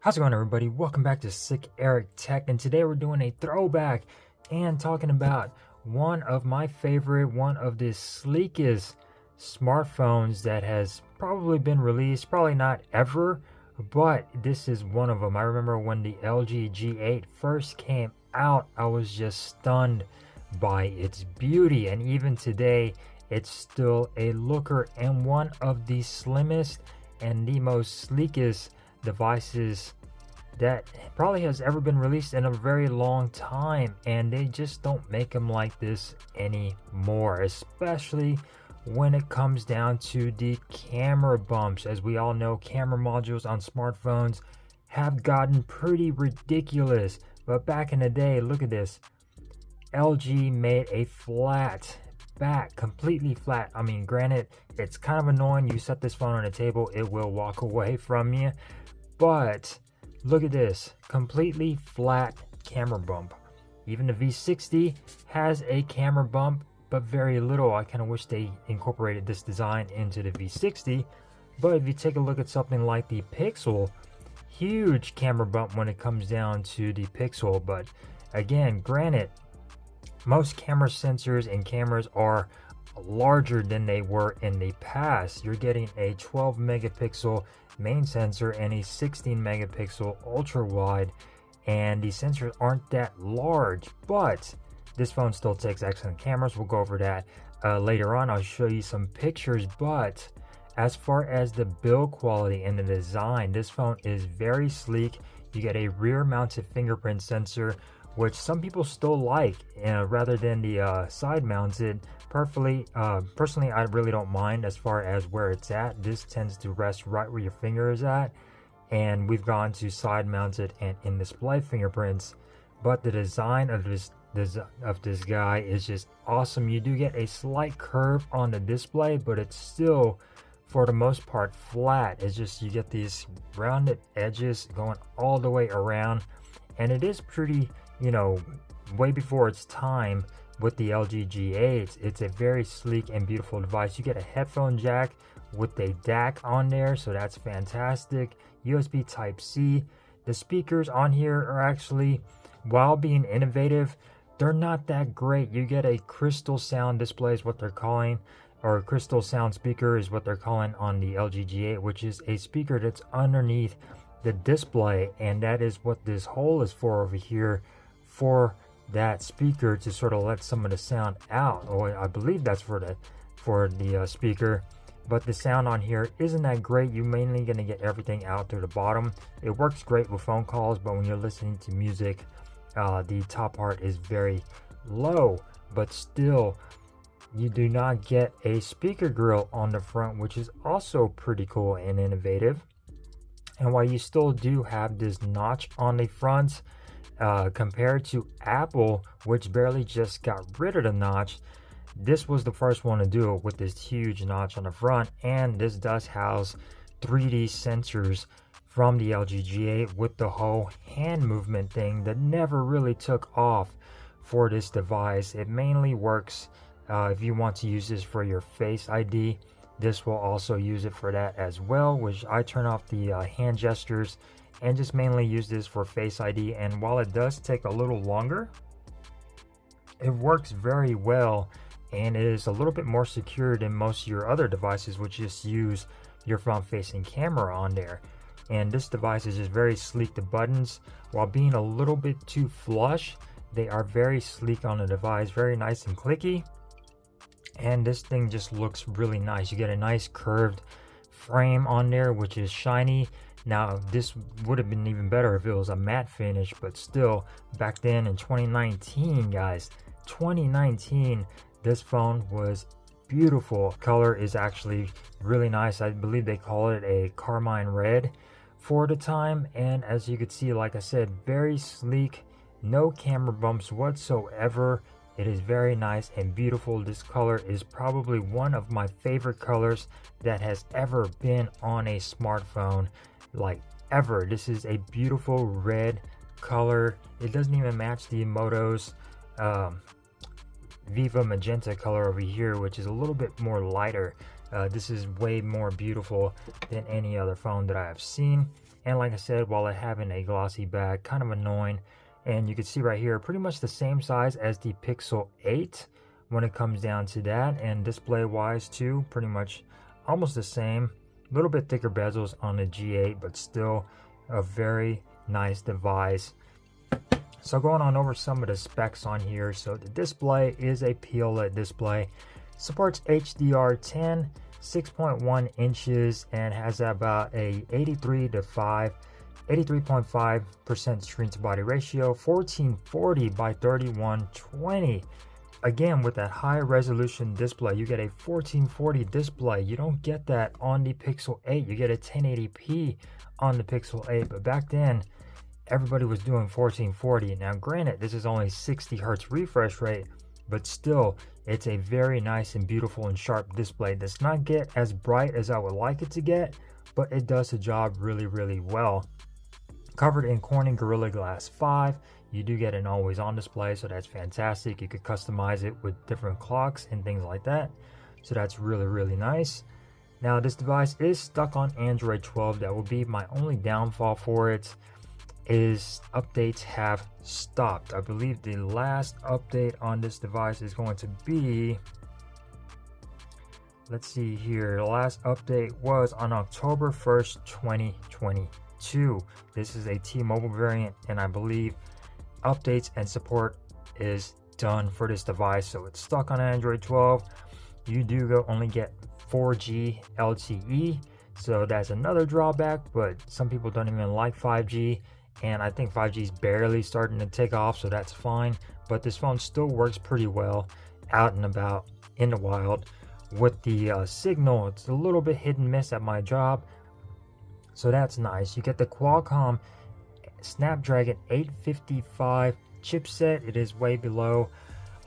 How's it going, everybody? Welcome back to Sick Eric Tech, and today we're doing a throwback and talking about one of my favorite, one of the sleekest smartphones that has probably been released, probably not ever, but this is one of them. I remember when the LG G8 first came out, I was just stunned by its beauty, and even today, it's still a looker and one of the slimmest and the most sleekest devices that probably has ever been released in a very long time, and they just don't make them like this anymore, especially when it comes down to the camera bumps. As we all know, camera modules on smartphones have gotten pretty ridiculous, but back in the day, look at this. LG made a flat back, completely flat. I mean, granted, it's kind of annoying. You set this phone on a table, it will walk away from you, but look at this, completely flat camera bump. Even the V60 has a camera bump, but very little. I kind of wish they incorporated this design into the V60. But if you take a look at something like the Pixel, huge camera bump when it comes down to the Pixel. But again, granted, most camera sensors and cameras are larger than they were in the past. You're getting a 12 megapixel main sensor and a 16 megapixel ultra wide, and the sensors aren't that large, but this phone still takes excellent cameras. We'll go over that later on. I'll show you some pictures, but as far as the build quality and the design, this phone is very sleek. You get a rear mounted fingerprint sensor, which some people still like, rather than the side mounted. Personally, I really don't mind as far as where it's at. This tends to rest right where your finger is at, and we've gone to side mounted and in display fingerprints. But the design of this guy is just awesome. You do get a slight curve on the display, but it's still, for the most part, flat. It's just you get these rounded edges going all the way around, and it is pretty, way before its time. With the LG G8, it's a very sleek and beautiful device. You get a headphone jack with a DAC on there, so that's fantastic. USB Type-C. The speakers on here are actually, while being innovative, they're not that great. You get a crystal sound display is what they're calling, or crystal sound speaker is what they're calling on the LG G8, which is a speaker that's underneath the display, and that is what this hole is for over here, for that speaker to sort of let some of the sound out. Or I believe that's for the speaker, but the sound on here isn't that great. You're mainly going to get everything out through the bottom. It works great with phone calls, but when you're listening to music, the top part is very low. But still, you do not get a speaker grill on the front, which is also pretty cool and innovative. And while you still do have this notch on the front, compared to Apple, which barely just got rid of the notch, this was the first one to do it with this huge notch on the front. And this does house 3D sensors from the LG G8 with the whole hand movement thing that never really took off for this device. It mainly works if you want to use this for your Face ID. This will also use it for that as well, which I turn off the hand gestures and just mainly use this for Face ID. And while it does take a little longer, it works very well, and it is a little bit more secure than most of your other devices, which just use your front-facing camera on there. And this device is just very sleek. The buttons, while being a little bit too flush, they are very sleek on the device, very nice and clicky. And this thing just looks really nice. You get a nice curved frame on there, which is shiny. Now, this would have been even better if it was a matte finish, but still, back then in 2019, guys, 2019, this phone was beautiful. Color is actually really nice. I believe they call it a carmine red for the time. And as you can see, like I said, very sleek, no camera bumps whatsoever. It is very nice and beautiful. This color is probably one of my favorite colors that has ever been on a smartphone, like ever. This is a beautiful red color. It doesn't even match the Moto's Viva Magenta color over here, which is a little bit more lighter. This is way more beautiful than any other phone that I have seen. And like I said, while it having a glossy back, kind of annoying. And you can see right here, pretty much the same size as the Pixel 8 when it comes down to that. And display wise too, pretty much almost the same. A little bit thicker bezels on the G8, but still a very nice device. So going on over some of the specs on here. So the display is a POLED display, supports HDR10, 6.1 inches, and has about a 83.5% screen to body ratio, 1440 by 3120. Again, with that high resolution display, you get a 1440 display. You don't get that on the Pixel 8. You get a 1080p on the Pixel 8, but back then everybody was doing 1440. Now granted, this is only 60 hertz refresh rate, but still it's a very nice and beautiful and sharp display. It does not get as bright as I would like it to get, but it does the job really, really well. Covered in Corning Gorilla Glass 5. You do get an always on display, so that's fantastic. You could customize it with different clocks and things like that, so that's really, really nice. Now this device is stuck on Android 12. That will be my only downfall for it, is updates have stopped. I believe the last update on this device is going to be, let's see here, the last update was on October 1st, 2022. This is a T-Mobile variant, and I believe updates and support is done for this device, so it's stuck on Android 12. You do only get 4G LTE, so that's another drawback, but some people don't even like 5G, and I think 5G is barely starting to take off, so that's fine. But this phone still works pretty well out and about in the wild. With the signal, it's a little bit hit and miss at my job, so that's nice. You get the Qualcomm Snapdragon 855 chipset. It is way below,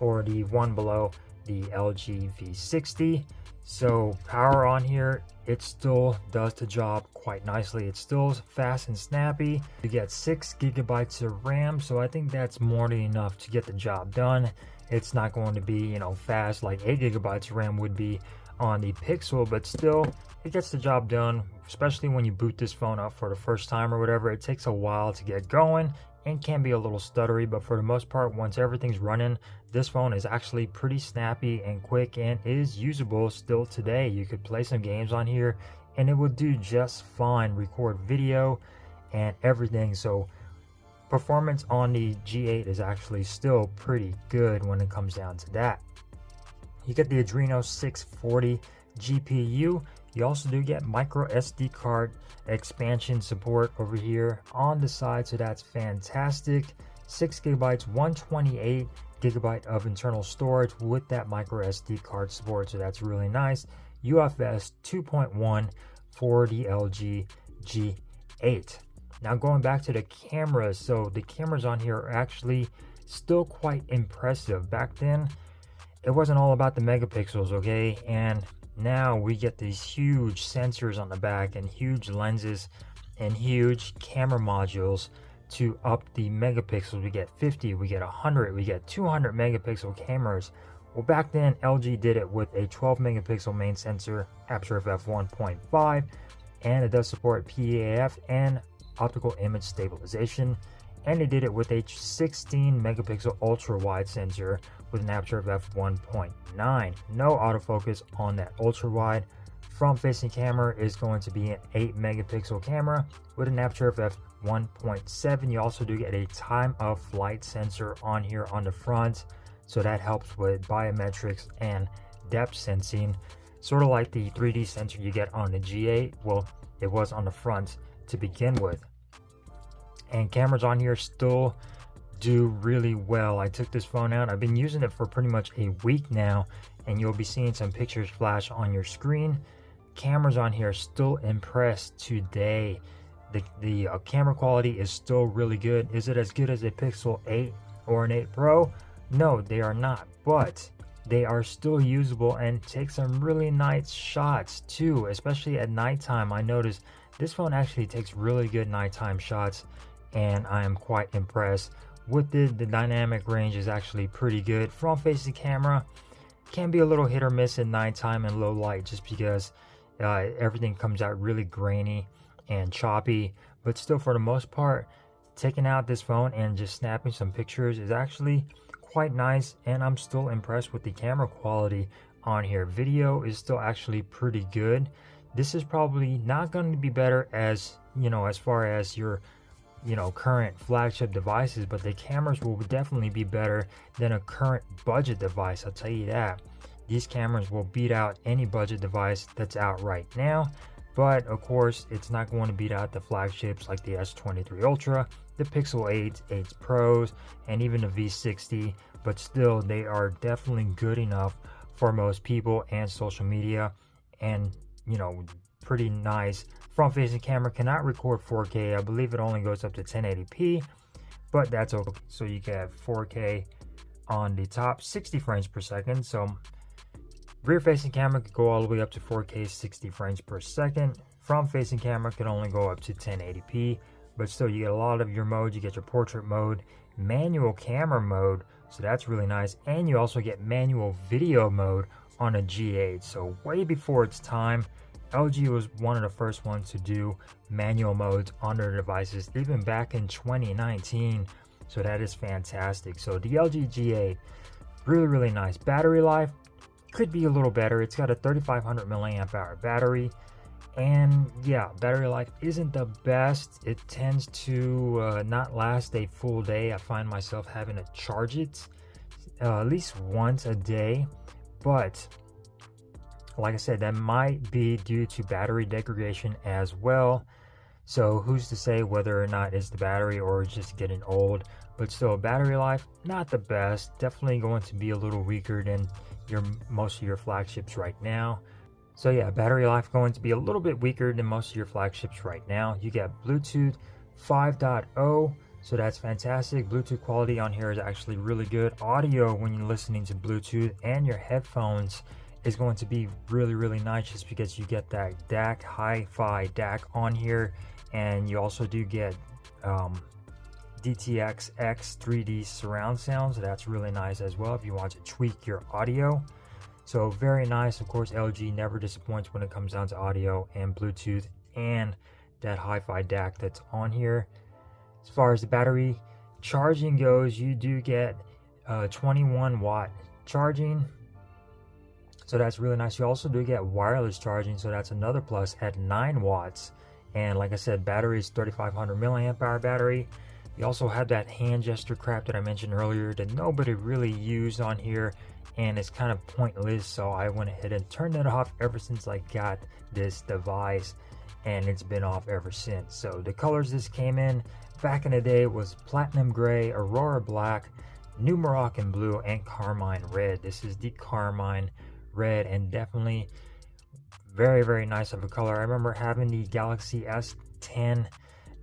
or the one below, the LG V60. So power on here, it still does the job quite nicely. It's still fast and snappy. You get 6 gigabytes of RAM, so I think that's more than enough to get the job done. It's not going to be, you know, fast like 8 gigabytes of RAM would be on the Pixel, but still it gets the job done, especially when you boot this phone up for the first time or whatever. It takes a while to get going and can be a little stuttery, but for the most part, once everything's running, this phone is actually pretty snappy and quick and is usable still today. You could play some games on here and it would do just fine, record video and everything. So performance on the G8 is actually still pretty good when it comes down to that. You get the Adreno 640 GPU. You also do get micro SD card expansion support over here on the side, so that's fantastic. 6 gigabytes, 128 gigabyte of internal storage with that micro SD card support, so that's really nice. UFS 2.1 for the LG G8. Now going back to the cameras, so the cameras on here are actually still quite impressive. Back then, it wasn't all about the megapixels, okay? And now we get these huge sensors on the back and huge lenses and huge camera modules to up the megapixels. We get 50, we get 100, we get 200 megapixel cameras. Well, back then LG did it with a 12 megapixel main sensor, aperture f1.5, and it does support PAF and optical image stabilization. And it did it with a 16 megapixel ultra wide sensor with an aperture of f1.9. No autofocus on that ultra wide. Front facing camera is going to be an 8 megapixel camera with an aperture of f1.7. You also do get a time of flight sensor on here on the front, so that helps with biometrics and depth sensing, sort of like the 3D sensor you get on the G8. Well, it was on the front to begin with. And cameras on here still do really well. I took this phone out. I've been using it for pretty much a week now, and you'll be seeing some pictures flash on your screen. Cameras on here still impress today. The camera quality is still really good. Is it as good as a Pixel 8 or an 8 Pro? No, they are not, but they are still usable and take some really nice shots too, especially at nighttime. I noticed this phone actually takes really good nighttime shots, and I am quite impressed with it. The dynamic range is actually pretty good. Front facing camera can be a little hit or miss at nighttime and low light, just because everything comes out really grainy and choppy, but still for the most part, taking out this phone and just snapping some pictures is actually quite nice, and I'm still impressed with the camera quality on here. Video is still actually pretty good. This is probably not going to be better as, you know, as far as your, you know, current flagship devices, but the cameras will definitely be better than a current budget device, I'll tell you that. These cameras will beat out any budget device that's out right now, but of course it's not going to beat out the flagships like the S23 Ultra, the Pixel 8s, 8s Pros, and even the V60, but still they are definitely good enough for most people and social media. And, you know, pretty nice. Front facing camera cannot record 4K. I believe it only goes up to 1080p, but that's okay. So you can have 4K on the top, 60 frames per second. So rear facing camera could go all the way up to 4K, 60 frames per second. Front facing camera can only go up to 1080p, but still you get a lot of your modes. You get your portrait mode, manual camera mode, so that's really nice, and you also get manual video mode on a G8. So way before its time, LG was one of the first ones to do manual modes on their devices, even back in 2019. So that is fantastic. So the LG G8, really nice. Battery life could be a little better. It's got a 3500 milliamp hour battery, and yeah, battery life isn't the best. It tends to not last a full day. I find myself having to charge it at least once a day, but like I said, that might be due to battery degradation as well. So who's to say whether or not it's the battery or just getting old. But still, battery life not the best. Definitely going to be a little weaker than most of your flagships right now. So yeah, battery life going to be a little bit weaker than most of your flagships right now. You get Bluetooth 5.0, so that's fantastic. Bluetooth quality on here is actually really good. Audio when you're listening to Bluetooth and your headphones is going to be really nice, just because you get that DAC, hi-fi DAC on here, and you also do get DTX X 3D surround sound, so that's really nice as well if you want to tweak your audio. So very nice. Of course, LG never disappoints when it comes down to audio and Bluetooth and that hi-fi DAC that's on here. As far as the battery charging goes, you do get 21 watt charging, so that's really nice. You also do get wireless charging, so that's another plus at 9 watts. And like I said, battery is 3500 milliamp hour battery. You also have that hand gesture crap that I mentioned earlier that nobody really used on here, and it's kind of pointless, so I went ahead and turned it off ever since I got this device, and it's been off ever since. So the colors this came in back in the day was platinum gray, aurora black, new Moroccan blue, and carmine red. This is the carmine red, and definitely very nice of a color. I remember having the Galaxy S10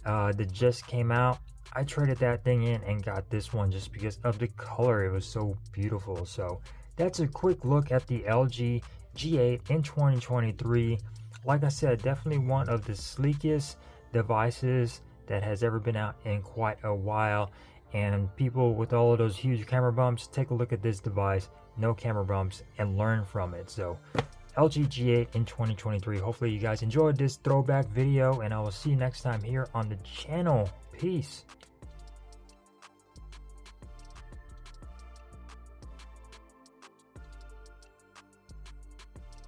that just came out. I traded that thing in and got this one just because of the color. It was so beautiful. So that's a quick look at the LG G8 in 2023. Like I said, definitely one of the sleekest devices that has ever been out in quite a while. And people with all of those huge camera bumps, take a look at this device, no camera bumps, and learn from it. So LG G8 in 2023. Hopefully you guys enjoyed this throwback video, and I will see you next time here on the channel. Peace.